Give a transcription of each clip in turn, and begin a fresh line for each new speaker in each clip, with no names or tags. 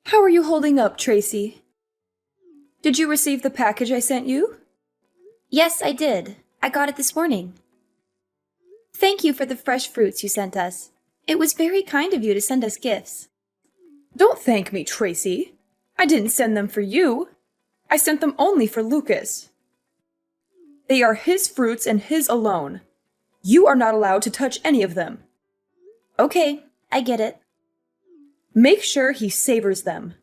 How are you holding up, Tracy? Did you receive the package I sent you?
Yes, I did. I got it this morning. Thank you for the fresh fruits you sent us. It was very kind of you to send us gifts.
Don't thank me, Tracy. I didn't send them for you. I sent them only for Lucas. They are his fruits and his alone. You are not allowed to touch any of them.
Okay, I get it.
Make sure he savors them.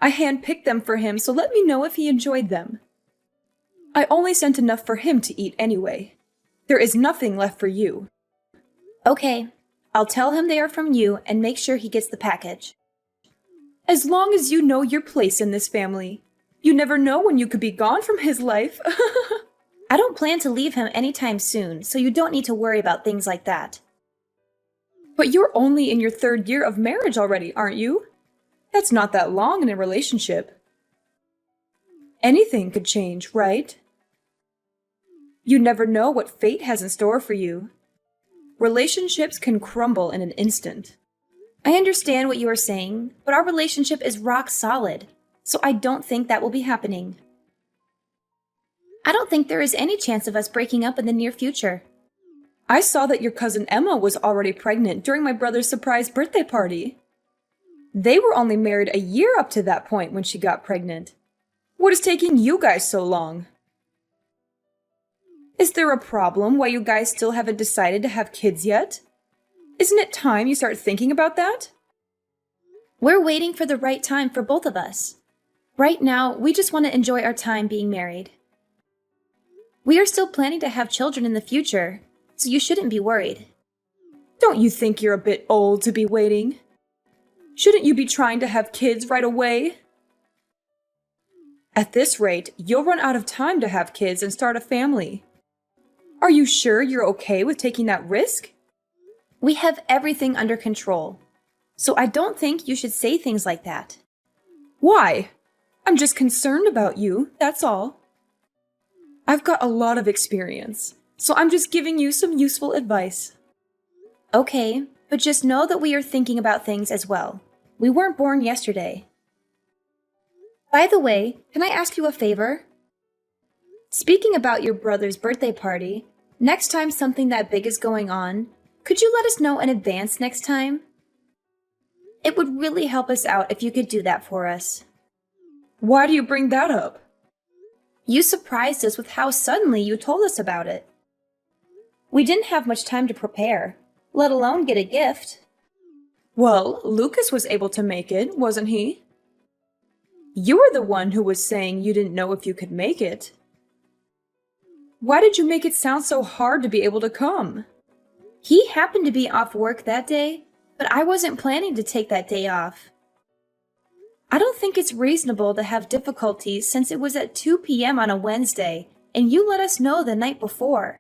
I handpicked them for him, so let me know if he enjoyed them. I only sent enough for him to eat anyway. There is nothing left for you.
Okay, I'll tell him they are from you and make sure he gets the package.
As long as you know your place in this family. You never know when you could be gone from his life.
I don't plan to leave him anytime soon, so you don't need to worry about things like that.
But you're only in your 3rd year of marriage already, aren't you? That's not that long in a relationship. Anything could change, right? You never know what fate has in store for you. Relationships can crumble in an instant.
I understand what you are saying, but our relationship is rock solid, so I don't think that will be happening. I don't think there is any chance of us breaking up in the near future.
I saw that your cousin Emma was already pregnant during my brother's surprise birthday party. They were only married a year up to that point when she got pregnant. What is taking you guys so long? Is there a problem why you guys still haven't decided to have kids yet? Isn't it time you start thinking about that?
We're waiting for the right time for both of us. Right now, we just want to enjoy our time being married. We are still planning to have children in the future, so you shouldn't be worried.
Don't you think you're a bit old to be waiting? Shouldn't you be trying to have kids right away? At this rate, you'll run out of time to have kids and start a family. Are you sure you're okay with taking that risk?
We have everything under control, so I don't think you should say things like that.
Why? I'm just concerned about you, that's all. I've got a lot of experience, so I'm just giving you some useful advice.
Okay, but just know that we are thinking about things as well. We weren't born yesterday. By the way, can I ask you a favor? Speaking about your brother's birthday party, next time something that big is going on, could you let us know in advance next time? It would really help us out if you could do that for us.
Why do you bring that up?
You surprised us with how suddenly you told us about it. We didn't have much time to prepare, let alone get a gift.
Well, Lucas was able to make it, wasn't he? You were the one who was saying you didn't know if you could make it. Why did you make it sound so hard to be able to come?
He happened to be off work that day, but I wasn't planning to take that day off. I don't think it's reasonable to have difficulties since it was at 2 p.m. on a Wednesday, and you let us know the night before.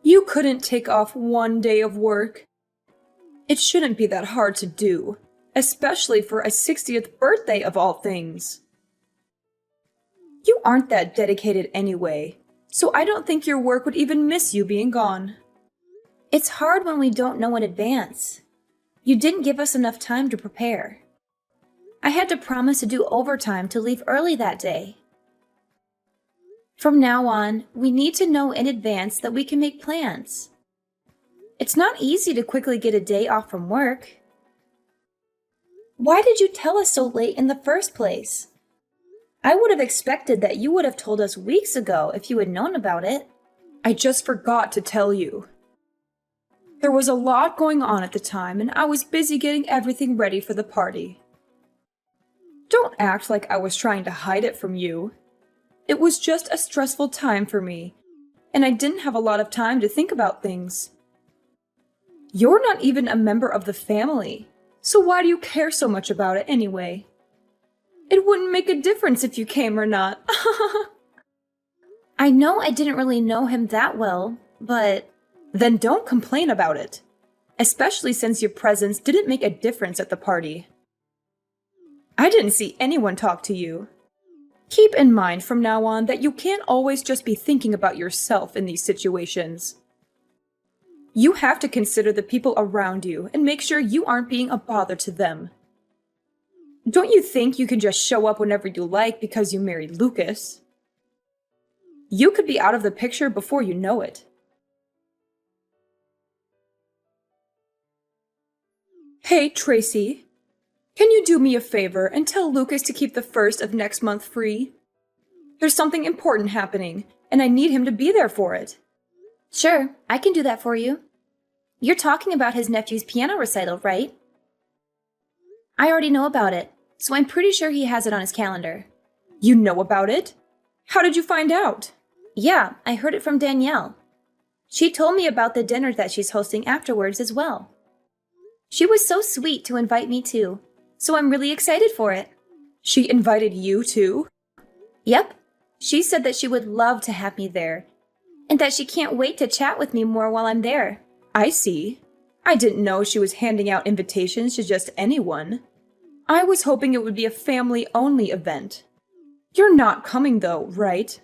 You couldn't take off one day of work. It shouldn't be that hard to do, especially for a 60th birthday of all things. You aren't that dedicated anyway, so I don't think your work would even miss you being gone.
It's hard when we don't know in advance. You didn't give us enough time to prepare. I had to promise to do overtime to leave early that day. From now on, we need to know in advance that we can make plans. It's not easy to quickly get a day off from work. Why did you tell us so late in the first place? I would have expected that you would have told us weeks ago if you had known about it.
I just forgot to tell you. There was a lot going on at the time, and I was busy getting everything ready for the party. Don't act like I was trying to hide it from you. It was just a stressful time for me, and I didn't have a lot of time to think about things. You're not even a member of the family, so why do you care so much about it anyway? It wouldn't make a difference if you came or not.
I know I didn't really know him that well, but...
Then don't complain about it, especially since your presence didn't make a difference at the party. I didn't see anyone talk to you. Keep in mind from now on that you can't always just be thinking about yourself in these situations. You have to consider the people around you and make sure you aren't being a bother to them. Don't you think you can just show up whenever you like because you married Lucas? You could be out of the picture before you know it. Hey, Tracy. Can you do me a favor and tell Lucas to keep the 1st of next month free? There's something important happening, and I need him to be there for it.
Sure, I can do that for you. You're talking about his nephew's piano recital, right? I already know about it, so I'm pretty sure he has it on his calendar.
You know about it? How did you find out?
Yeah, I heard it from Danielle. She told me about the dinner that she's hosting afterwards as well. She was so sweet to invite me too, so I'm really excited for it.
She invited you too?
Yep. She said that she would love to have me there, and that she can't wait to chat with me more while I'm there.
I see. I didn't know she was handing out invitations to just anyone. I was hoping it would be a family-only event. You're not coming though, right?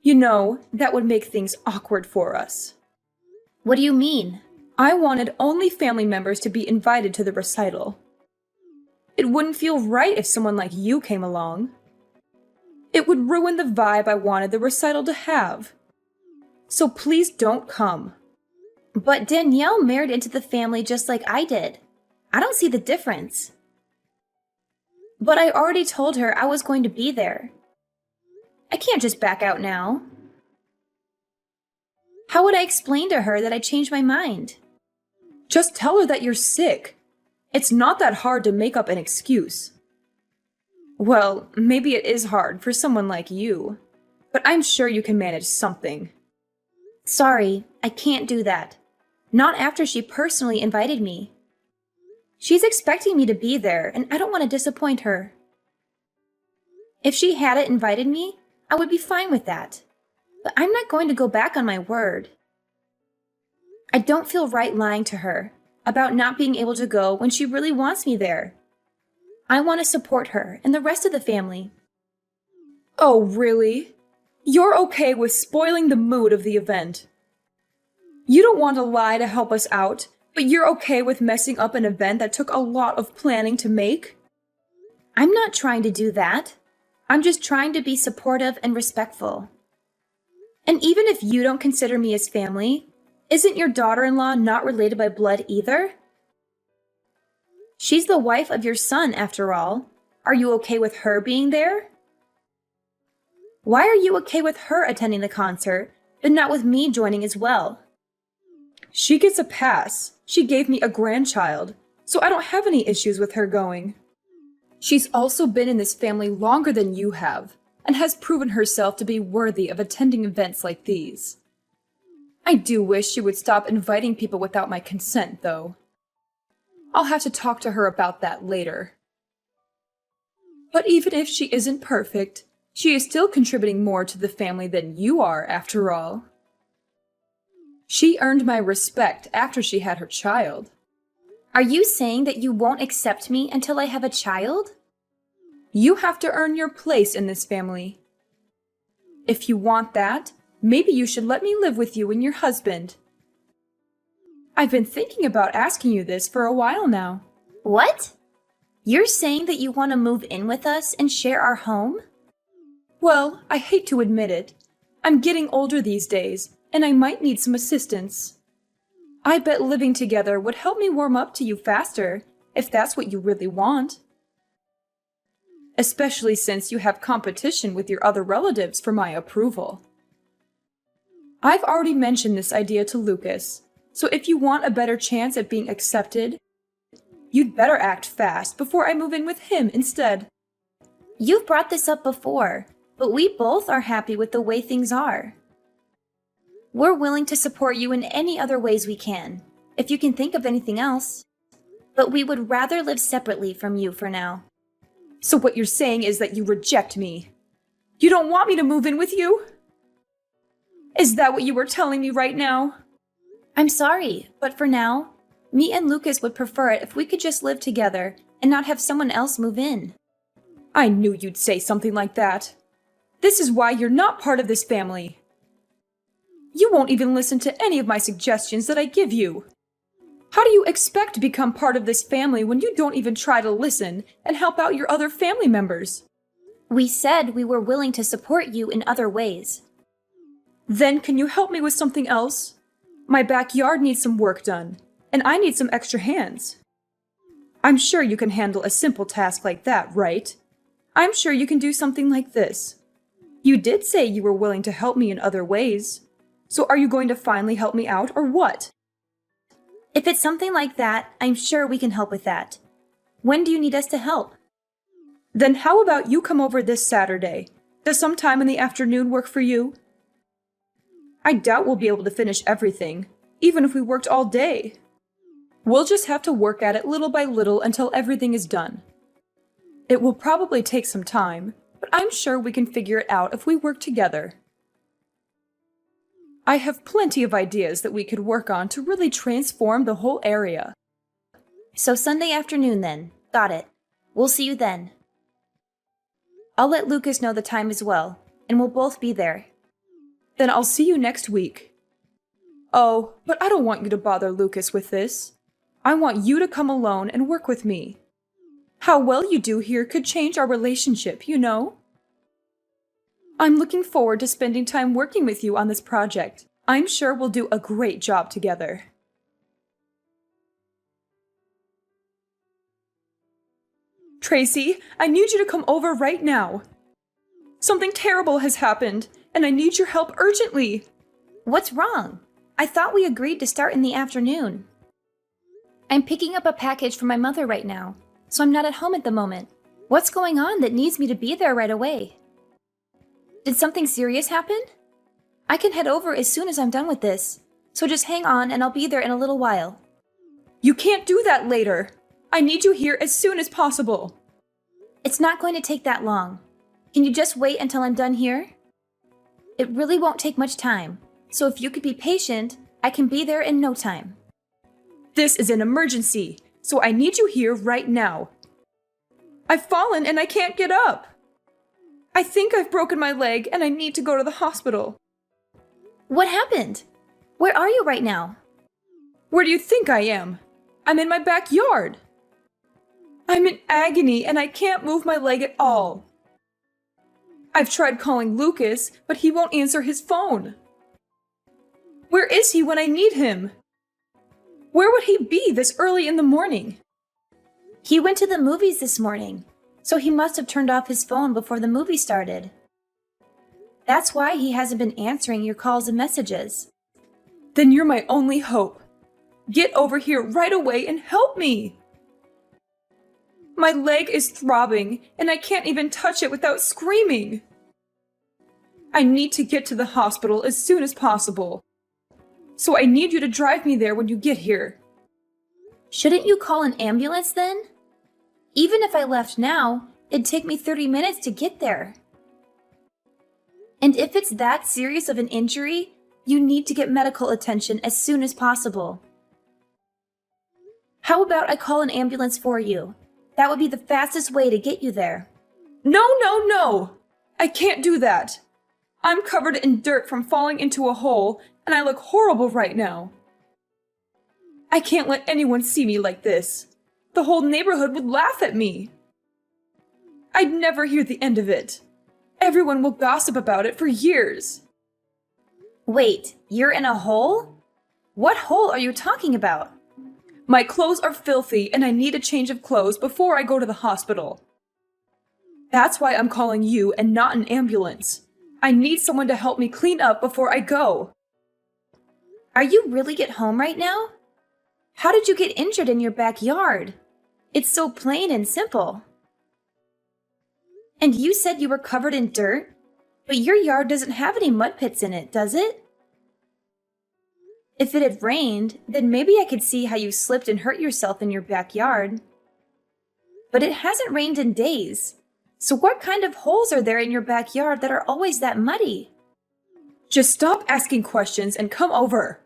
You know, that would make things awkward for us.
What do you mean?
I wanted only family members to be invited to the recital. It wouldn't feel right if someone like you came along. It would ruin the vibe I wanted the recital to have. So please don't come.
But Danielle married into the family just like I did. I don't see the difference. But I already told her I was going to be there. I can't just back out now. How would I explain to her that I changed my mind?
Just tell her that you're sick. It's not that hard to make up an excuse. Well, maybe it is hard for someone like you, but I'm sure you can manage something.
Sorry, I can't do that. Not after she personally invited me. She's expecting me to be there, and I don't want to disappoint her. If she hadn't invited me, I would be fine with that. But I'm not going to go back on my word. I don't feel right lying to her about not being able to go when she really wants me there. I want to support her and the rest of the family.
Oh, really? You're okay with spoiling the mood of the event? You don't want to lie to help us out, but you're okay with messing up an event that took a lot of planning to make?
I'm not trying to do that. I'm just trying to be supportive and respectful. And even if you don't consider me as family, isn't your daughter-in-law not related by blood either? She's the wife of your son, after all. Are you okay with her being there? Why are you okay with her attending the concert, but not with me joining as well?
She gets a pass. She gave me a grandchild, so I don't have any issues with her going. She's also been in this family longer than you have, and has proven herself to be worthy of attending events like these. I do wish she would stop inviting people without my consent, though. I'll have to talk to her about that later. But even if she isn't perfect, she is still contributing more to the family than you are, after all. She earned my respect after she had her child.
Are you saying that you won't accept me until I have a child?
You have to earn your place in this family. If you want that, maybe you should let me live with you and your husband. I've been thinking about asking you this for a while now.
What? You're saying that you want to move in with us and share our home?
Well, I hate to admit it. I'm getting older these days, and I might need some assistance. I bet living together would help me warm up to you faster, if that's what you really want. Especially since you have competition with your other relatives for my approval. I've already mentioned this idea to Lucas, so if you want a better chance at being accepted, you'd better act fast before I move in with him instead.
You've brought this up before, but we both are happy with the way things are. We're willing to support you in any other ways we can, if you can think of anything else. But we would rather live separately from you for now.
So what you're saying is that you reject me? You don't want me to move in with you? Is that what you were telling me right now?
I'm sorry, but for now, me and Lucas would prefer it if we could just live together and not have someone else move in.
I knew you'd say something like that. This is why you're not part of this family. You won't even listen to any of my suggestions that I give you. How do you expect to become part of this family when you don't even try to listen and help out your other family members?
We said we were willing to support you in other ways.
Then can you help me with something else? My backyard needs some work done, and I need some extra hands. I'm sure you can handle a simple task like that, right? I'm sure you can do something like this. You did say you were willing to help me in other ways. So are you going to finally help me out, or what?
If it's something like that, I'm sure we can help with that. When do you need us to help?
Then how about you come over this Saturday? Does some time in the afternoon work for you? I doubt we'll be able to finish everything, even if we worked all day. We'll just have to work at it little by little until everything is done. It will probably take some time, but I'm sure we can figure it out if we work together. I have plenty of ideas that we could work on to really transform the whole area.
So Sunday afternoon then. Got it. We'll see you then. I'll let Lucas know the time as well, and we'll both be there.
Then I'll see you next week. Oh, but I don't want you to bother Lucas with this. I want you to come alone and work with me. How well you do here could change our relationship, you know? I'm looking forward to spending time working with you on this project. I'm sure we'll do a great job together. Tracy, I need you to come over right now. Something terrible has happened, and I need your help urgently.
What's wrong? I thought we agreed to start in the afternoon. I'm picking up a package from my mother right now, so I'm not at home at the moment. What's going on that needs me to be there right away? Did something serious happen? I can head over as soon as I'm done with this, so just hang on and I'll be there in a little while.
You can't do that later. I need you here as soon as possible.
It's not going to take that long. Can you just wait until I'm done here? It really won't take much time, so if you could be patient, I can be there in no time.
This is an emergency, so I need you here right now. I've fallen and I can't get up. I think I've broken my leg and I need to go to the hospital.
What happened? Where are you right now?
Where do you think I am? I'm in my backyard. I'm in agony and I can't move my leg at all. I've tried calling Lucas, but he won't answer his phone. Where is he when I need him? Where would he be this early in the morning?
He went to the movies this morning, so he must have turned off his phone before the movie started. That's why he hasn't been answering your calls and messages.
Then you're my only hope. Get over here right away and help me. My leg is throbbing, and I can't even touch it without screaming. I need to get to the hospital as soon as possible. So I need you to drive me there when you get here.
Shouldn't you call an ambulance then? Even if I left now, it'd take me 30 minutes to get there. And if it's that serious of an injury, you need to get medical attention as soon as possible. How about I call an ambulance for you? That would be the fastest way to get you there.
No, no, no! I can't do that. I'm covered in dirt from falling into a hole, and I look horrible right now. I can't let anyone see me like this. The whole neighborhood would laugh at me. I'd never hear the end of it. Everyone will gossip about it for years.
Wait, you're in a hole? What hole are you talking about?
My clothes are filthy and I need a change of clothes before I go to the hospital. That's why I'm calling you and not an ambulance. I need someone to help me clean up before I go.
Are you really at home right now? How did you get injured in your backyard? It's so plain and simple. And you said you were covered in dirt? But your yard doesn't have any mud pits in it, does it? If it had rained, then maybe I could see how you slipped and hurt yourself in your backyard. But it hasn't rained in days. So what kind of holes are there in your backyard that are always that muddy?
Just stop asking questions and come over.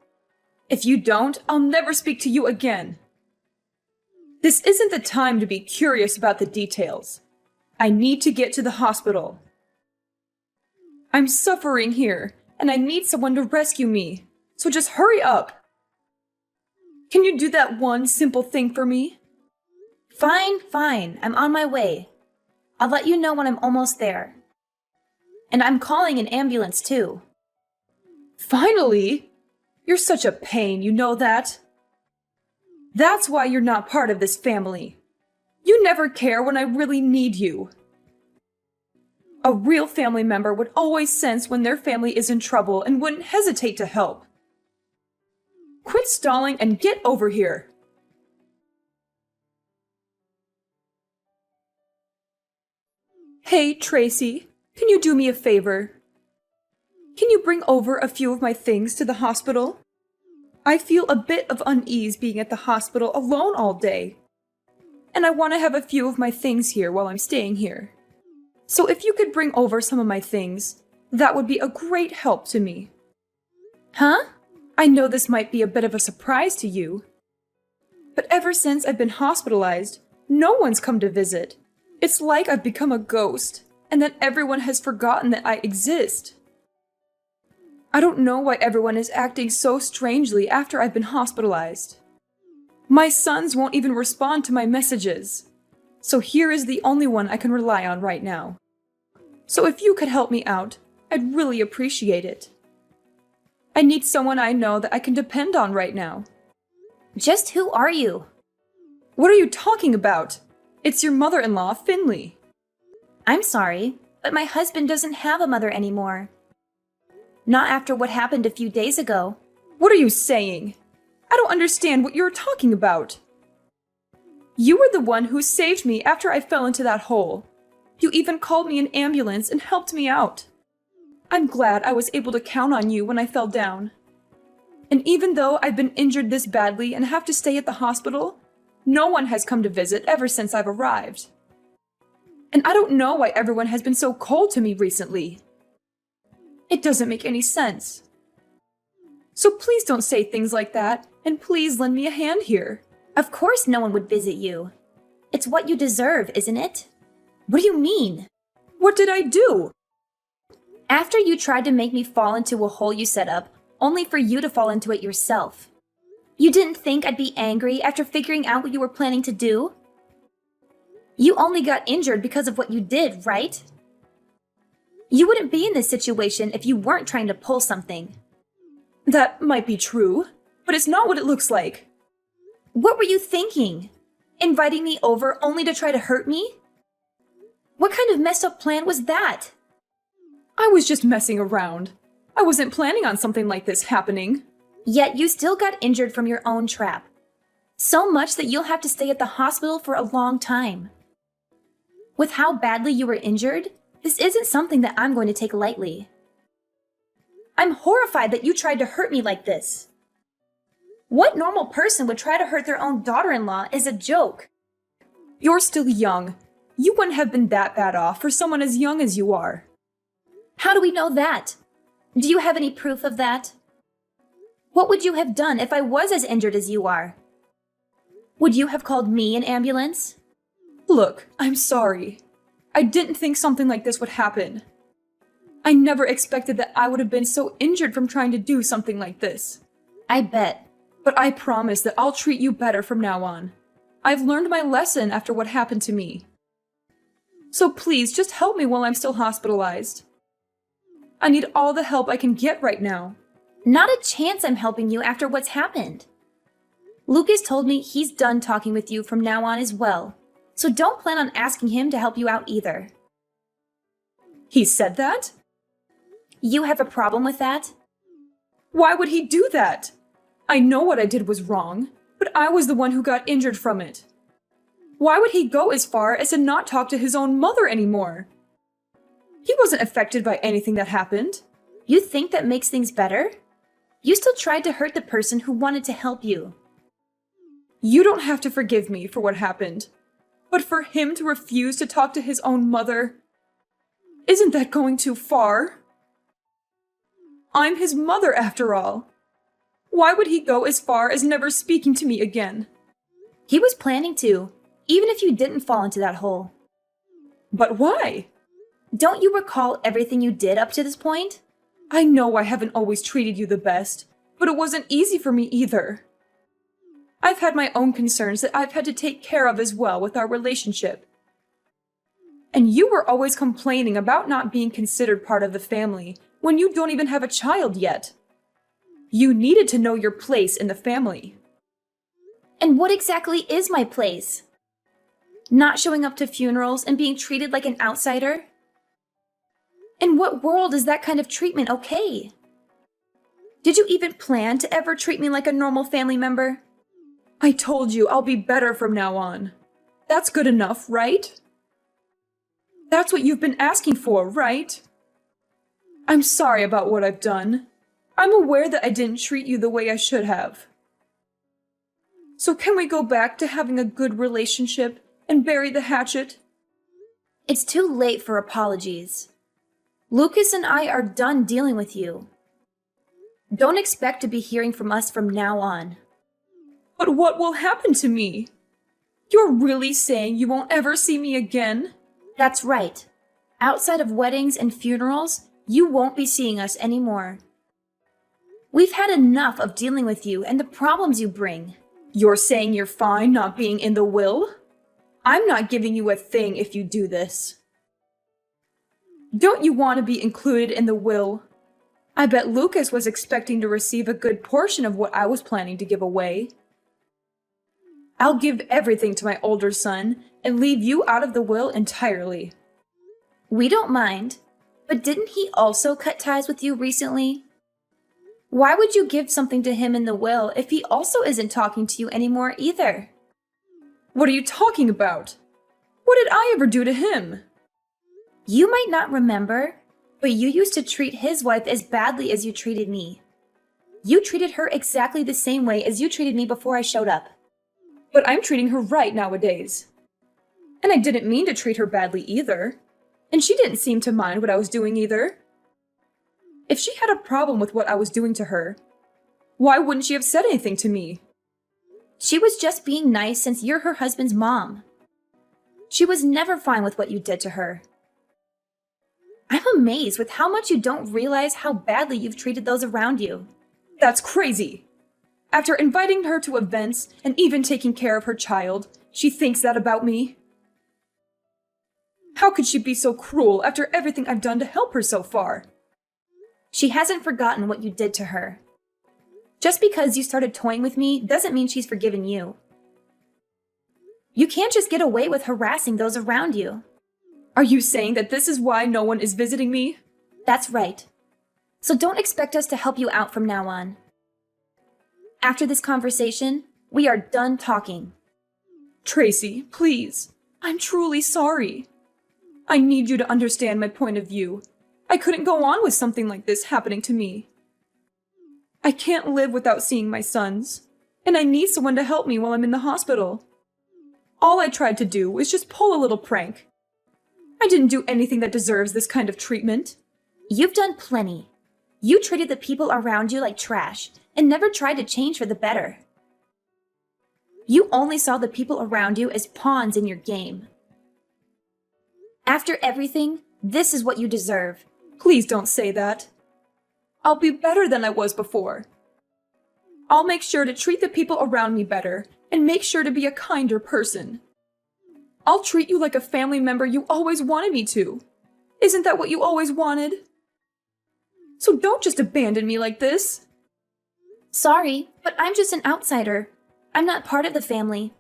If you don't, I'll never speak to you again. This isn't the time to be curious about the details. I need to get to the hospital. I'm suffering here, and I need someone to rescue me. So just hurry up. Can you do that one simple thing for me?
Fine. I'm on my way. I'll let you know when I'm almost there. And I'm calling an ambulance too.
Finally? You're such a pain, you know that? That's why you're not part of this family. You never care when I really need you. A real family member would always sense when their family is in trouble and wouldn't hesitate to help. Quit stalling and get over here. Hey, Tracy, can you do me a favor? Can you bring over a few of my things to the hospital? I feel a bit of unease being at the hospital alone all day. And I want to have a few of my things here while I'm staying here. So if you could bring over some of my things, that would be a great help to me.
Huh?
I know this might be a bit of a surprise to you, but ever since I've been hospitalized, no one's come to visit. It's like I've become a ghost, and that everyone has forgotten that I exist. I don't know why everyone is acting so strangely after I've been hospitalized. My sons won't even respond to my messages. So here is the only one I can rely on right now. So if you could help me out, I'd really appreciate it. I need someone I know that I can depend on right now.
Just who are you?
What are you talking about? It's your mother-in-law, Finley.
I'm sorry, but my husband doesn't have a mother anymore. Not after what happened a few days ago.
What are you saying? I don't understand what you're talking about. You were the one who saved me after I fell into that hole. You even called me an ambulance and helped me out. I'm glad I was able to count on you when I fell down. And even though I've been injured this badly and have to stay at the hospital, no one has come to visit ever since I've arrived. And I don't know why everyone has been so cold to me recently. It doesn't make any sense. So please don't say things like that, and please lend me a hand here.
Of course no one would visit you. It's what you deserve, isn't it? What do you mean?
What did I do?
After you tried to make me fall into a hole you set up, only for you to fall into it yourself. You didn't think I'd be angry after figuring out what you were planning to do? You only got injured because of what you did, right? You wouldn't be in this situation if you weren't trying to pull something.
That might be true, but it's not what it looks like.
What were you thinking? Inviting me over only to try to hurt me? What kind of messed up plan was that?
I was just messing around. I wasn't planning on something like this happening.
Yet you still got injured from your own trap. So much that you'll have to stay at the hospital for a long time. With how badly you were injured, this isn't something that I'm going to take lightly. I'm horrified that you tried to hurt me like this. What normal person would try to hurt their own daughter-in-law is a joke?
You're still young. You wouldn't have been that bad off for someone as young as you are.
How do we know that? Do you have any proof of that? What would you have done if I was as injured as you are? Would you have called me an ambulance?
Look, I'm sorry. I didn't think something like this would happen. I never expected that I would have been so injured from trying to do something like this.
I bet.
But I promise that I'll treat you better from now on. I've learned my lesson after what happened to me. So please, just help me while I'm still hospitalized. I need all the help I can get right now.
Not a chance I'm helping you after what's happened. Lucas told me he's done talking with you from now on as well, so don't plan on asking him to help you out either.
He said that?
You have a problem with that?
Why would he do that? I know what I did was wrong, but I was the one who got injured from it. Why would he go as far as to not talk to his own mother anymore? He wasn't affected by anything that happened.
You think that makes things better? You still tried to hurt the person who wanted to help you.
You don't have to forgive me for what happened, but for him to refuse to talk to his own mother, isn't that going too far? I'm his mother after all. Why would he go as far as never speaking to me again?
He was planning to, even if you didn't fall into that hole.
But why?
Don't you recall everything you did up to this point?
I know I haven't always treated you the best, but it wasn't easy for me either. I've had my own concerns that I've had to take care of as well with our relationship. And you were always complaining about not being considered part of the family when you don't even have a child yet. You needed to know your place in the family.
And what exactly is my place? Not showing up to funerals and being treated like an outsider? In what world is that kind of treatment okay? Did you even plan to ever treat me like a normal family member?
I told you I'll be better from now on. That's good enough, right? That's what you've been asking for, right? I'm sorry about what I've done. I'm aware that I didn't treat you the way I should have. So can we go back to having a good relationship and bury the hatchet?
It's too late for apologies. Lucas and I are done dealing with you. Don't expect to be hearing from us from now on.
But what will happen to me? You're really saying you won't ever see me again?
That's right. Outside of weddings and funerals, you won't be seeing us anymore. We've had enough of dealing with you and the problems you bring.
You're saying you're fine not being in the will? I'm not giving you a thing if you do this. Don't you want to be included in the will? I bet Lucas was expecting to receive a good portion of what I was planning to give away. I'll give everything to my older son and leave you out of the will entirely.
We don't mind, but didn't he also cut ties with you recently? Why would you give something to him in the will if he also isn't talking to you anymore either?
What are you talking about? What did I ever do to him?
You might not remember, but you used to treat his wife as badly as you treated me. You treated her exactly the same way as you treated me before I showed up.
But I'm treating her right nowadays. And I didn't mean to treat her badly either. And she didn't seem to mind what I was doing either. If she had a problem with what I was doing to her, why wouldn't she have said anything to me?
She was just being nice since you're her husband's mom. She was never fine with what you did to her. I'm amazed with how much you don't realize how badly you've treated those around you.
That's crazy. After inviting her to events and even taking care of her child, she thinks that about me. How could she be so cruel after everything I've done to help her so far?
She hasn't forgotten what you did to her. Just because you started toying with me doesn't mean she's forgiven you. You can't just get away with harassing those around you.
Are you saying that this is why no one is visiting me?
That's right. So don't expect us to help you out from now on. After this conversation, we are done talking.
Tracy, please. I'm truly sorry. I need you to understand my point of view. I couldn't go on with something like this happening to me. I can't live without seeing my sons, and I need someone to help me while I'm in the hospital. All I tried to do was just pull a little prank. I didn't do anything that deserves this kind of treatment.
You've done plenty. You treated the people around you like trash and never tried to change for the better. You only saw the people around you as pawns in your game. After everything, this is what you deserve.
Please don't say that. I'll be better than I was before. I'll make sure to treat the people around me better and make sure to be a kinder person. I'll treat you like a family member you always wanted me to. Isn't that what you always wanted? So don't just abandon me like this.
Sorry, but I'm just an outsider. I'm not part of the family.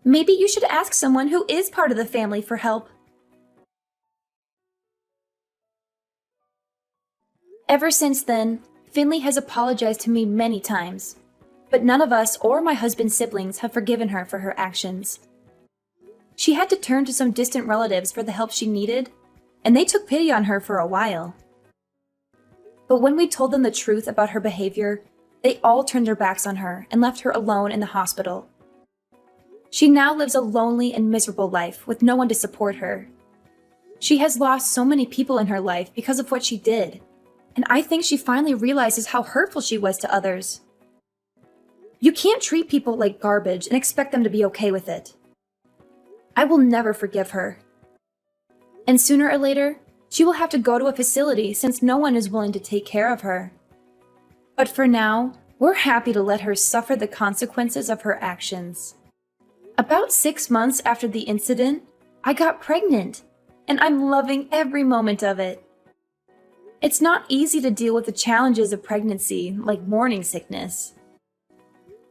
Maybe you should ask someone who is part of the family for help. Ever since then, Finley has apologized to me many times, but none of us or my husband's siblings have forgiven her for her actions. She had to turn to some distant relatives for the help she needed, and they took pity on her for a while. But when we told them the truth about her behavior, they all turned their backs on her and left her alone in the hospital. She now lives a lonely and miserable life with no one to support her. She has lost so many people in her life because of what she did, and I think she finally realizes how hurtful she was to others. You can't treat people like garbage and expect them to be okay with it. I will never forgive her. And sooner or later, she will have to go to a facility since no one is willing to take care of her. But for now,
We're happy to let her suffer the consequences of her actions. About 6 months after the incident, I got pregnant, and I'm loving every moment of it. It's not easy to deal with the challenges of pregnancy, like morning sickness.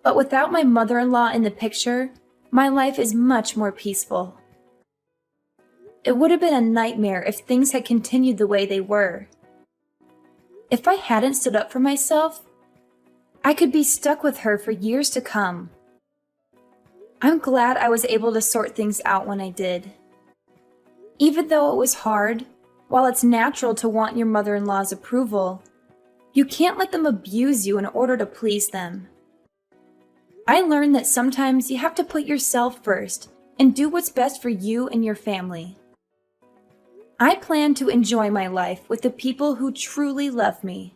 But without my mother-in-law in the picture, my life is much more peaceful. It would have been a nightmare if things had continued the way they were. If I hadn't stood up for myself, I could be stuck with her for years to come. I'm glad I was able to sort things out when I did. Even though it was hard, while it's natural to want your mother-in-law's approval, you can't let them abuse you in order to please them. I learned that sometimes you have to put yourself first and do what's best for you and your family. I plan to enjoy my life with the people who truly love me.